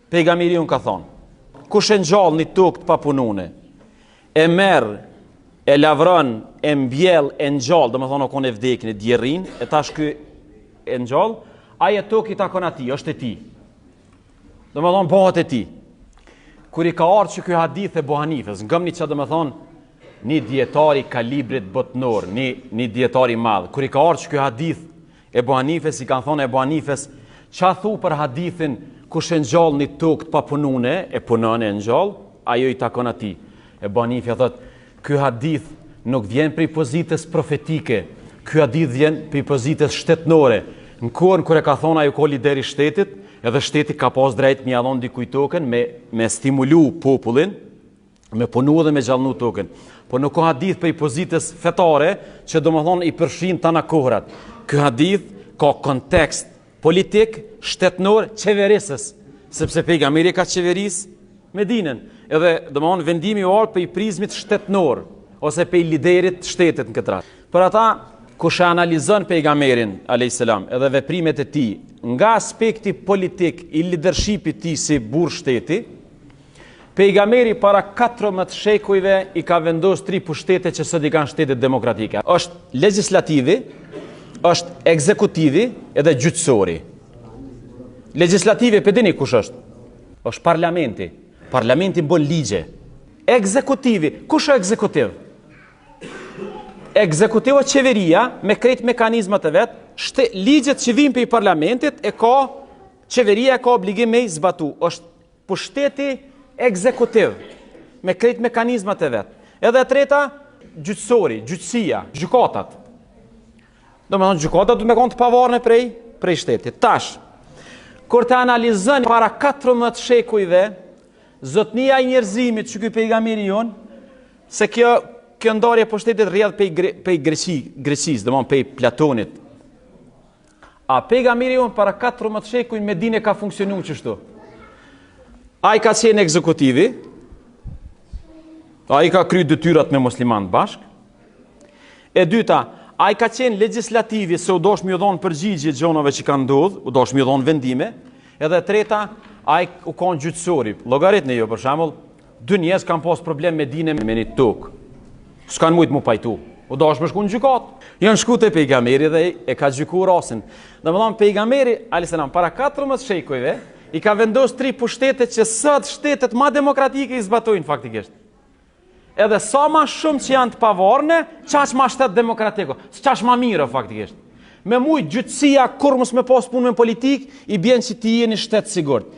Pejgamberi unë ka thonë, kush e ngjall një tokë të papunune, e merr, e lavron, e mbjell, e ngjall, domethënë o konë e vdekin, e djerrin, e tash ky e ngjall, ai e tokë i takon atij, është e tij. Domethënë bëhet e tij. Kur i ka ardhur që ky hadith e Abu Hanifes, ngëmni çfarë domethënë një dietari kalibrit botnor, një dietari i madh. Kur i ka ardhur ky hadith e Abu Hanifes, i kanë thonë Abu Hanifes, çfarë thu për hadithin kush e ngjall një tokë të papunune, e punon e ngjall, ajo i takon atij. Abu Hanife thotë, ky hadith nuk vjen prej pozitës profetike, ky hadith vjen prej pozitës shtetnore. Në kohën kur e ka thonë ajo ko lideri shtetit, edhe shteti ka pas drejt me ia dhon dikujt tokën, me stimulu popullin, me punu dhe me gjallnu tokën. Po nuk ka hadith prej pozitës fetare, që domethënë i përfshin tana kohrat. Ky hadith ka kontekst politik, shtetnor, qeverisës, sepse pejgamberi ka qeveris Medinën. Edhe domethënë vendimi u ardh për prizmit shtetnor ose për liderit shtetit në këtë rast. Për ata kush e analizon pejgamberin alayhis salam edhe veprimet e tij nga aspekti politik i leadershipit të tij si burr shteti, pejgamberi para 14 shekujve i ka vendosur 3 pushtete që sot i kanë shtetet demokratike. Është legislativi, është ekzekutivi edhe gjyqësori. Legislativi, për dini kush është? Është parlamenti. Parlamenti bën ligje. Ekzekutivi, kush është ekzekutiv? Ekzekutivo qeveria me krejt mekanizmat e vet, ligjet që vijnë për parlamentit e ka qeveria ka obligim me i zbatu. Është pushteti ekzekutiv me krejt mekanizmat e vet. Edhe e treta, gjyqësori, gjyqësia, gjykatat. Domethënë gjykata duhet me konë të pavarur prej shtetit. Tash, kur të analizon para 14 shekujve zotnia i njerëzimit që ky pejgamberi jon, se kjo ndarje pushtetit rrjedh pej Greqisë, domethënë pej Platonit. A pejgamberi jon para 14 shekuj në Medinë ka funksionuar kështu. Ai ka qenë ekzekutivi, ai ka kryer detyrat me muslimanë bashk. E dyta, ai ka qenë legislativi, se u dosh më dhon përgjigje gjonave që kanë ndodhur, u dosh më dhon vendime. Edhe treta, ai u kon gjyqësori. Llogaritni jo, për shembull, dy njerëz kanë pas problem me dinë me një tokë. S'kan mujt mu pajtu. U dosh më shku në gjykat. Janë shku te pejgamberi dhe e ka gjykuar rasin. Domethënë pejgamberi alayhis salam para 14 shekujve i ka vendosur 3 pushtete që sot shtetet më demokratike i zbatojnë faktikisht. Edhe sa ma shumë që janë të pavarne, qaq ma shtet demokratiko, qaq ma mire faktikisht. Me mujt gjyqësia, kur mos me pas punë me politik, i bjen që ti jeni shtet sigurt.